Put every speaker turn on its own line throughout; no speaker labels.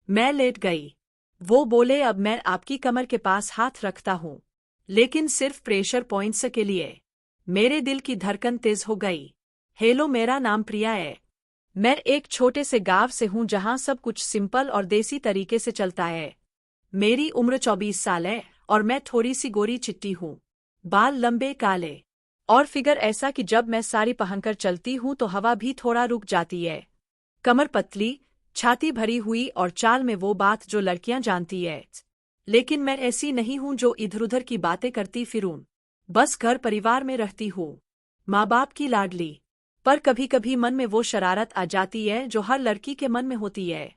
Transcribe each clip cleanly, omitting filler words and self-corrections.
मैं लेट गई। वो बोले, अब मैं आपकी कमर के पास हाथ रखता हूँ, लेकिन सिर्फ प्रेशर पॉइंट्स के लिए। मेरे दिल की धड़कन तेज हो गई। हेलो, मेरा नाम प्रिया है। मैं एक छोटे से गांव से हूँ जहाँ सब कुछ सिंपल और देसी तरीके से चलता है। मेरी उम्र 24 साल है और मैं थोड़ी सी गोरी चिट्टी हूँ। बाल लंबे काले और फिगर ऐसा कि जब मैं साड़ी पहनकर चलती हूँ तो हवा भी थोड़ा रुक जाती है। कमर पतली, छाती भरी हुई और चाल में वो बात जो लड़कियां जानती है। लेकिन मैं ऐसी नहीं हूं जो इधर उधर की बातें करती फिरूं। बस घर परिवार में रहती हूँ, माँ बाप की लाडली। पर कभी कभी मन में वो शरारत आ जाती है जो हर लड़की के मन में होती है।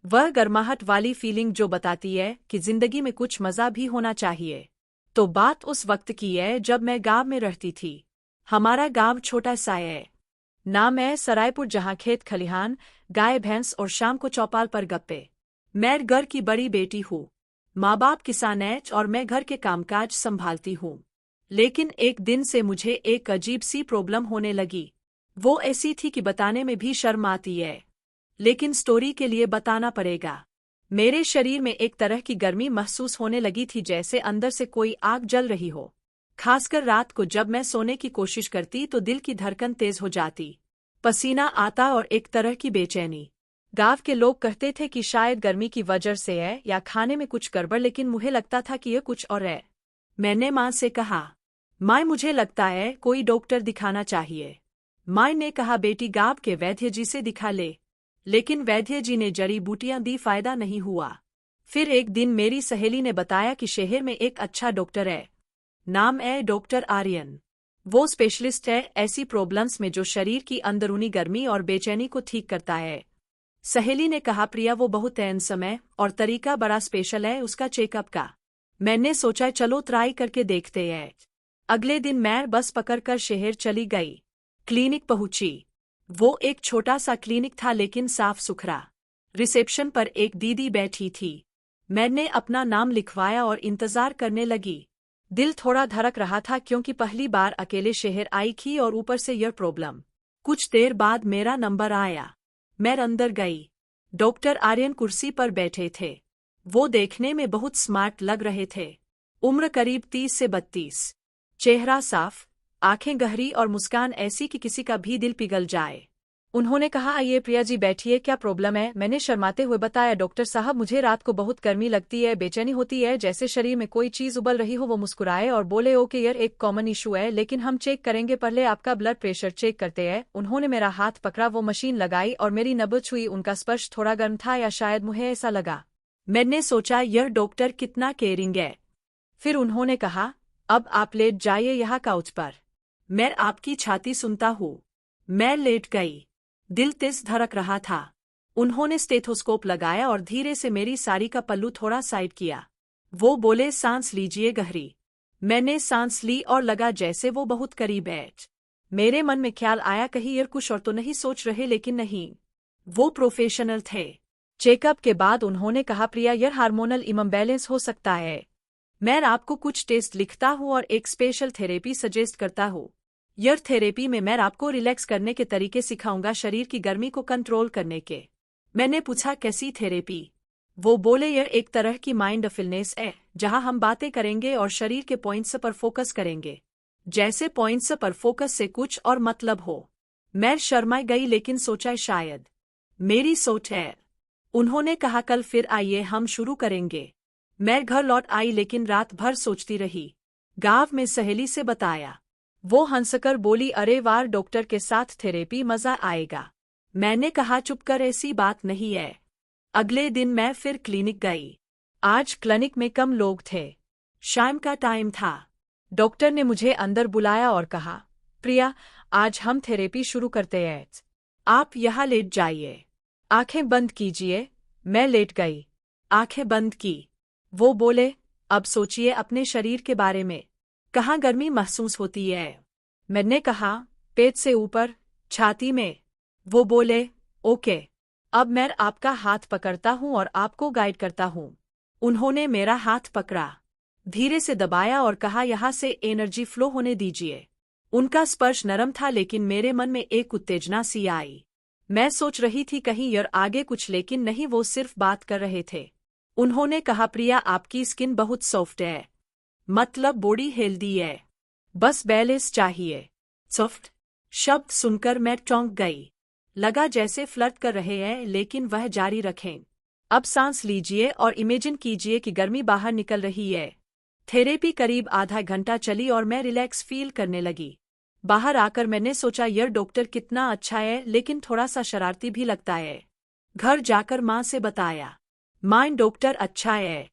वह गर्माहट वाली फीलिंग जो बताती है कि जिंदगी में कुछ मजा भी होना चाहिए। तो बात उस वक्त की है जब मैं गांव में रहती थी। हमारा गांव छोटा सा है। नाम है सरायपुर, जहाँ खेत खलिहान, गाय भैंस और शाम को चौपाल पर गप्पे। मैं घर की बड़ी बेटी हूँ। माँ बाप किसान हैं और मैं घर के कामकाज संभालती हूँ। लेकिन एक दिन से मुझे एक अजीब सी प्रॉब्लम होने लगी। वो ऐसी थी कि बताने में भी शर्म आती है, लेकिन स्टोरी के लिए बताना पड़ेगा। मेरे शरीर में एक तरह की गर्मी महसूस होने लगी थी, जैसे अंदर से कोई आग जल रही हो। खासकर रात को जब मैं सोने की कोशिश करती तो दिल की धड़कन तेज हो जाती, पसीना आता और एक तरह की बेचैनी। गांव के लोग कहते थे कि शायद गर्मी की वजह से है या खाने में कुछ गड़बड़, लेकिन मुझे लगता था कि यह कुछ और है। मैंने माँ से कहा, माँ मुझे लगता है कोई डॉक्टर दिखाना चाहिए। माँ ने कहा, बेटी गांव के वैद्य जी से दिखा ले। लेकिन वैद्य जी ने जड़ी बूटियां दी, फायदा नहीं हुआ। फिर एक दिन मेरी सहेली ने बताया कि शहर में एक अच्छा डॉक्टर है, नाम है डॉक्टर आर्यन। वो स्पेशलिस्ट है ऐसी प्रॉब्लम्स में जो शरीर की अंदरूनी गर्मी और बेचैनी को ठीक करता है। सहेली ने कहा, प्रिया वो बहुत हैंडसम है और तरीका बड़ा स्पेशल है उसका चेकअप का। मैंने सोचा चलो ट्राई करके देखते हैं। अगले दिन मैं बस पकड़कर शहर चली गई। क्लिनिक पहुंची। वो एक छोटा सा क्लिनिक था लेकिन साफ सुथरा। रिसेप्शन पर एक दीदी बैठी थी। मैंने अपना नाम लिखवाया और इंतजार करने लगी। दिल थोड़ा धड़क रहा था क्योंकि पहली बार अकेले शहर आई थी और ऊपर से यह प्रॉब्लम। कुछ देर बाद मेरा नंबर आया। मैं अंदर गई। डॉक्टर आर्यन कुर्सी पर बैठे थे। वो देखने में बहुत स्मार्ट लग रहे थे। उम्र करीब 30 से 32। चेहरा साफ, आंखें गहरी और मुस्कान ऐसी कि किसी का भी दिल पिघल जाए। उन्होंने कहा, आइए प्रिया जी बैठिए, क्या प्रॉब्लम है? मैंने शर्माते हुए बताया, डॉक्टर साहब मुझे रात को बहुत गर्मी लगती है, बेचैनी होती है, जैसे शरीर में कोई चीज उबल रही हो। वो मुस्कुराए और बोले, ओके यार, एक कॉमन इशू है, लेकिन हम चेक करेंगे, पहले आपका ब्लड प्रेशर चेक करते हैं। उन्होंने मेरा हाथ पकड़ा, वो मशीन लगाई और मेरी नब्ज छुई। उनका स्पर्श थोड़ा गर्म था, या शायद मुझे ऐसा लगा। मैंने सोचा यह डॉक्टर कितना केयरिंग है। फिर उन्होंने कहा, अब आप लेट जाइए यहाँ काउच पर, मैं आपकी छाती सुनता हूँ। मैं लेट गई। दिल तेज धड़क रहा था। उन्होंने स्टेथोस्कोप लगाया और धीरे से मेरी साड़ी का पल्लू थोड़ा साइड किया। वो बोले, सांस लीजिए गहरी। मैंने सांस ली और लगा जैसे वो बहुत करीब है। मेरे मन में ख्याल आया, कहीं यार कुछ और तो नहीं सोच रहे, लेकिन नहीं, वो प्रोफेशनल थे। चेकअप के बाद उन्होंने कहा, प्रिया यार हार्मोनल इम्बैलेंस हो सकता है। मैं आपको कुछ टेस्ट लिखता हूँ और एक स्पेशल थेरेपी सजेस्ट करता हूँ। यह थेरेपी में मैं आपको रिलैक्स करने के तरीके सिखाऊंगा, शरीर की गर्मी को कंट्रोल करने के। मैंने पूछा, कैसी थेरेपी? वो बोले, यह एक तरह की माइंडफुलनेस है जहां हम बातें करेंगे और शरीर के पॉइंट्स पर फोकस करेंगे, जैसे पॉइंट्स पर फोकस से कुछ और मतलब हो। मैं शर्मा गई लेकिन सोचा शायद मेरी सोच है। उन्होंने कहा, कल फिर आइए, हम शुरू करेंगे। मैं घर लौट आई लेकिन रात भर सोचती रही। गांव में सहेली से बताया। वो हंसकर बोली, अरे वाह, डॉक्टर के साथ थेरेपी, मजा आएगा। मैंने कहा, चुप कर, ऐसी बात नहीं है। अगले दिन मैं फिर क्लिनिक गई। आज क्लिनिक में कम लोग थे। शाम का टाइम था। डॉक्टर ने मुझे अंदर बुलाया और कहा, प्रिया आज हम थेरेपी शुरू करते हैं, आप यहाँ लेट जाइए, आंखें बंद कीजिए। मैं लेट गई, आंखें बंद की। वो बोले, अब सोचिए अपने शरीर के बारे में, कहाँ गर्मी महसूस होती है? मैंने कहा, पेट से ऊपर, छाती में। वो बोले, ओके, अब मैं आपका हाथ पकड़ता हूँ और आपको गाइड करता हूँ। उन्होंने मेरा हाथ पकड़ा, धीरे से दबाया और कहा, यहाँ से एनर्जी फ्लो होने दीजिए। उनका स्पर्श नरम था लेकिन मेरे मन में एक उत्तेजना सी आई। मैं सोच रही थी कहीं यार आगे कुछ, लेकिन नहीं, वो सिर्फ बात कर रहे थे। उन्होंने कहा, प्रिया आपकी स्किन बहुत सॉफ्ट है, मतलब बॉडी हेल्दी है, बस बैलेंस चाहिए। सॉफ्ट शब्द सुनकर मैं चौंक गई। लगा जैसे फ्लर्ट कर रहे हैं, लेकिन वह जारी रखें। अब सांस लीजिए और इमेजिन कीजिए कि गर्मी बाहर निकल रही है। थेरेपी करीब आधा घंटा चली और मैं रिलैक्स फील करने लगी। बाहर आकर मैंने सोचा, यह डॉक्टर कितना अच्छा है, लेकिन थोड़ा सा शरारती भी लगता है। घर जाकर माँ से बताया। माँ, डॉक्टर अच्छा है,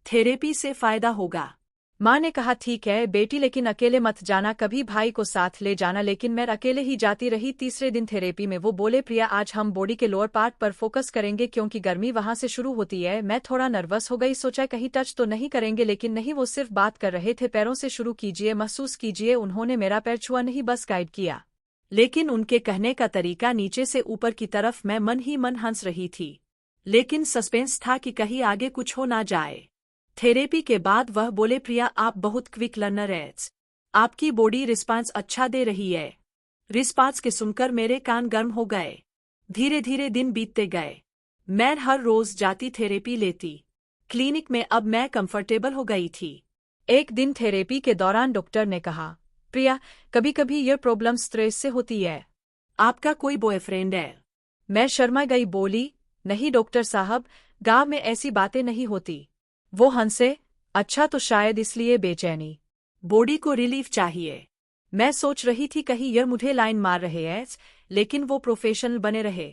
थेरेपी से फायदा होगा। माँ ने कहा, ठीक है बेटी, लेकिन अकेले मत जाना, कभी भाई को साथ ले जाना। लेकिन मैं अकेले ही जाती रही। तीसरे दिन थेरेपी में वो बोले, प्रिया आज हम बॉडी के लोअर पार्ट पर फोकस करेंगे क्योंकि गर्मी वहां से शुरू होती है। मैं थोड़ा नर्वस हो गई, सोचा कहीं टच तो नहीं करेंगे, लेकिन नहीं, वो सिर्फ बात कर रहे थे। पैरों से शुरू कीजिए, महसूस कीजिए। उन्होंने मेरा पैर छुआ नहीं, बस गाइड किया, लेकिन उनके कहने का तरीका नीचे से ऊपर की तरफ। मैं मन ही मन हंस रही थी, लेकिन सस्पेंस था कि कहीं आगे कुछ हो ना जाए। थेरेपी के बाद वह बोले, प्रिया आप बहुत क्विक लर्नर हैं, आपकी बॉडी रिस्पांस अच्छा दे रही है। रिस्पांस के सुनकर मेरे कान गर्म हो गए। धीरे धीरे दिन बीतते गए। मैं हर रोज जाती, थेरेपी लेती। क्लिनिक में अब मैं कंफर्टेबल हो गई थी। एक दिन थेरेपी के दौरान डॉक्टर ने कहा, प्रिया कभी कभी यह प्रॉब्लम स्ट्रेस से होती है, आपका कोई बॉयफ्रेंड है? मैं शर्मा गई, बोली, नहीं डॉक्टर साहब, गांव में ऐसी बातें नहीं होती। वो हंसे, अच्छा तो शायद इसलिए बेचैनी, बॉडी को रिलीफ चाहिए। मैं सोच रही थी कहीं यह मुझे लाइन मार रहे हैं, लेकिन वो प्रोफेशनल बने रहे।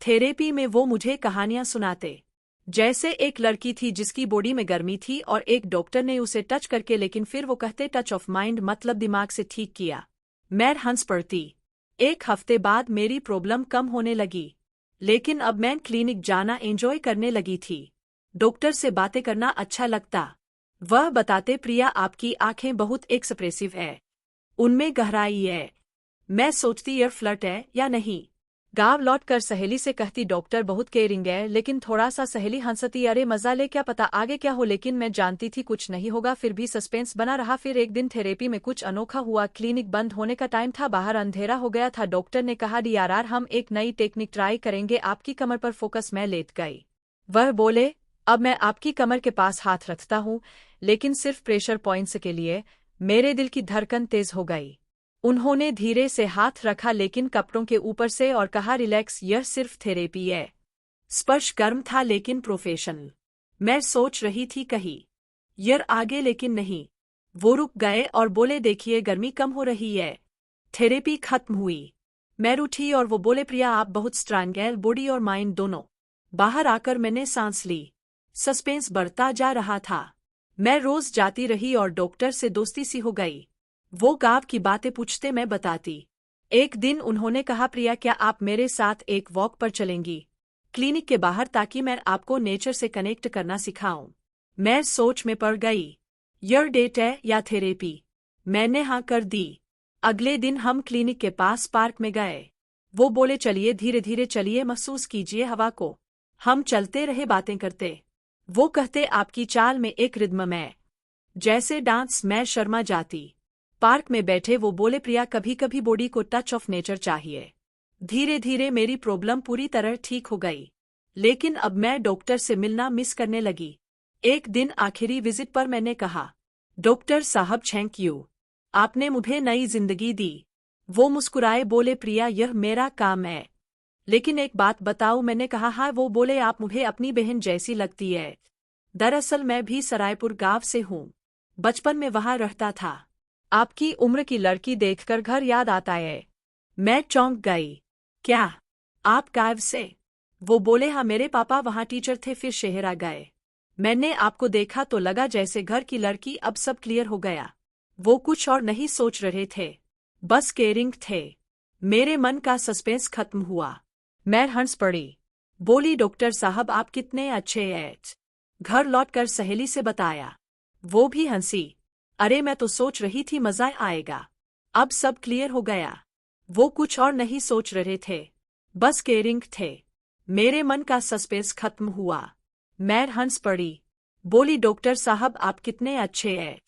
थेरेपी में वो मुझे कहानियां सुनाते, जैसे एक लड़की थी जिसकी बॉडी में गर्मी थी और एक डॉक्टर ने उसे टच करके, लेकिन फिर वो कहते टच ऑफ माइंड, मतलब दिमाग से ठीक किया। मैं हंस पड़ती। एक हफ्ते बाद मेरी प्रॉब्लम कम होने लगी, लेकिन अब मैं क्लिनिक जाना एंजॉय करने लगी थी। डॉक्टर से बातें करना अच्छा लगता। वह बताते, प्रिया आपकी आंखें बहुत एक्सप्रेसिव है, उनमें गहराई है। मैं सोचती यह फ्लर्ट है या नहीं। गांव लौटकर सहेली से कहती, डॉक्टर बहुत केयरिंग है, लेकिन थोड़ा सा। सहेली हंसती, अरे मजा ले, क्या पता आगे क्या हो। लेकिन मैं जानती थी कुछ नहीं होगा, फिर भी सस्पेंस बना रहा। फिर एक दिन थेरेपी में कुछ अनोखा हुआ। क्लिनिक बंद होने का टाइम था, बाहर अंधेरा हो गया था। डॉक्टर ने कहा, डीआरआर हम एक नई टेक्निक ट्राई करेंगे, आपकी कमर पर फोकस। मैं लेट गई। वह बोले, अब मैं आपकी कमर के पास हाथ रखता हूँ, लेकिन सिर्फ प्रेशर पॉइंट्स के लिए। मेरे दिल की धड़कन तेज हो गई। उन्होंने धीरे से हाथ रखा, लेकिन कपड़ों के ऊपर से, और कहा, रिलैक्स, यह सिर्फ थेरेपी है। स्पर्श गर्म था लेकिन प्रोफेशनल। मैं सोच रही थी कहीं यार आगे, लेकिन नहीं। वो रुक गए और बोले, देखिए गर्मी कम हो रही है। थेरेपी खत्म हुई। मैं उठी और वो बोले, प्रिया आप बहुत स्ट्रांग है, बॉडी और माइंड दोनों। बाहर आकर मैंने सांस ली। सस्पेंस बढ़ता जा रहा था। मैं रोज जाती रही और डॉक्टर से दोस्ती सी हो गई। वो गांव की बातें पूछते, मैं बताती। एक दिन उन्होंने कहा, प्रिया क्या आप मेरे साथ एक वॉक पर चलेंगी क्लिनिक के बाहर, ताकि मैं आपको नेचर से कनेक्ट करना सिखाऊं। मैं सोच में पड़ गई, यह डेट है या थेरेपी। मैंने हाँ कर दी। अगले दिन हम क्लिनिक के पास पार्क में गए। वो बोले, चलिए धीरे धीरे चलिए, महसूस कीजिए हवा को। हम चलते रहे, बातें करते। वो कहते, आपकी चाल में एक रिद्म में जैसे डांस। मैं शर्मा जाती। पार्क में बैठे वो बोले, प्रिया कभी कभी बॉडी को टच ऑफ नेचर चाहिए। धीरे धीरे मेरी प्रॉब्लम पूरी तरह ठीक हो गई, लेकिन अब मैं डॉक्टर से मिलना मिस करने लगी। एक दिन आखिरी विजिट पर मैंने कहा, डॉक्टर साहब थैंक यू, आपने मुझे नई जिंदगी दी। वो मुस्कुराए, बोले, प्रिया यह मेरा काम है, लेकिन एक बात बताओ। मैंने कहा, हाँ। वो बोले, आप मुझे अपनी बहन जैसी लगती है। दरअसल मैं भी सरायपुर गांव से हूँ, बचपन में वहां रहता था। आपकी उम्र की लड़की देखकर घर याद आता है। मैं चौंक गई, क्या आप गांव से? वो बोले, हाँ मेरे पापा वहां टीचर थे, फिर शहर आ गए। मैंने आपको देखा तो लगा जैसे घर की लड़की। अब सब क्लियर हो गया। वो कुछ और नहीं सोच रहे थे, बस केयरिंग थे। मेरे मन का सस्पेंस खत्म हुआ। मैं हंस पड़ी, बोली, डॉक्टर साहब आप कितने अच्छे हैं। घर लौटकर सहेली से बताया। वो भी हंसी, अरे मैं तो सोच रही थी मजा आएगा। अब सब क्लियर हो गया। वो कुछ और नहीं सोच रहे थे, बस केयरिंग थे। मेरे मन का सस्पेंस खत्म हुआ। मैं हंस पड़ी, बोली, डॉक्टर साहब आप कितने अच्छे हैं।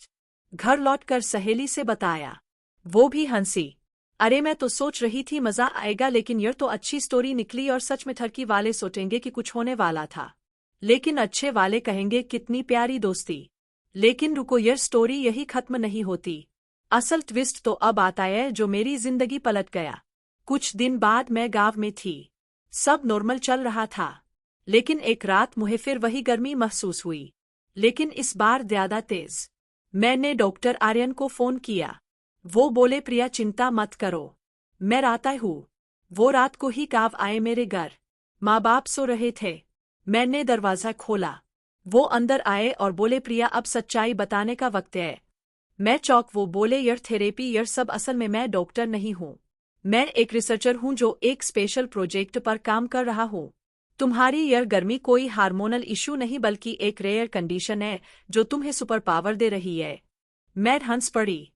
घर लौटकर सहेली से बताया। वो भी हंसी, अरे मैं तो सोच रही थी मजा आएगा, लेकिन यह तो अच्छी स्टोरी निकली और सच में ठरकी वाले सोचेंगे कि कुछ होने वाला था, लेकिन अच्छे वाले कहेंगे कितनी प्यारी दोस्ती। लेकिन रुको, यह स्टोरी यही खत्म नहीं होती। असल ट्विस्ट तो अब आता है जो मेरी जिंदगी पलट गया। कुछ दिन बाद मैं गांव में थी। सब नॉर्मल चल रहा था, लेकिन एक रात मुझे फिर वही गर्मी महसूस हुई, लेकिन इस बार ज्यादा तेज। मैंने डॉक्टर आर्यन को फोन किया। वो बोले प्रिया चिंता मत करो, मैं आता हूँ। वो रात को ही गांव आए मेरे घर। माँ बाप सो रहे थे। मैंने दरवाजा खोला। वो अंदर आए और बोले प्रिया अब सच्चाई बताने का वक्त है। मैं चौंक। वो बोले यह थेरेपी यह सब, असल में मैं डॉक्टर नहीं हूँ, मैं एक रिसर्चर हूँ जो एक स्पेशल प्रोजेक्ट पर काम कर रहा हूँ। तुम्हारी यह गर्मी कोई हार्मोनल इशू नहीं बल्कि एक रेयर कंडीशन है जो तुम्हें सुपर पावर दे रही है। मैं हंस पड़ी।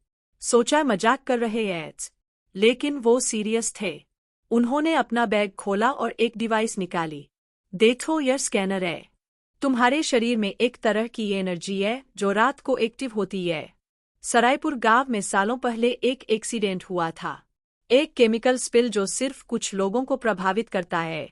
सोचा मजाक कर रहे हैं, लेकिन वो सीरियस थे। उन्होंने अपना बैग खोला और एक डिवाइस निकाली। देखो यह स्कैनर है। तुम्हारे शरीर में एक तरह की एनर्जी है जो रात को एक्टिव होती है। सरायपुर गांव में सालों पहले एक एक्सीडेंट हुआ था, एक केमिकल स्पिल जो सिर्फ कुछ लोगों को प्रभावित करता है।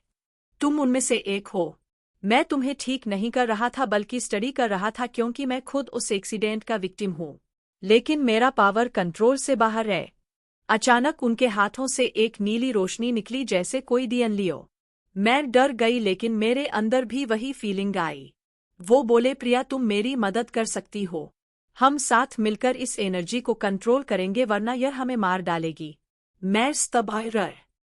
तुम उनमें से एक हो। मैं तुम्हें ठीक नहीं कर रहा था बल्कि स्टडी कर रहा था, क्योंकि मैं खुद उस एक्सीडेंट का विक्टिम हूँ, लेकिन मेरा पावर कंट्रोल से बाहर है। अचानक उनके हाथों से एक नीली रोशनी निकली जैसे कोई दियन लियो। मैं डर गई, लेकिन मेरे अंदर भी वही फीलिंग आई। वो बोले प्रिया तुम मेरी मदद कर सकती हो, हम साथ मिलकर इस एनर्जी को कंट्रोल करेंगे वरना यह हमें मार डालेगी। मैं स्तब्ध रह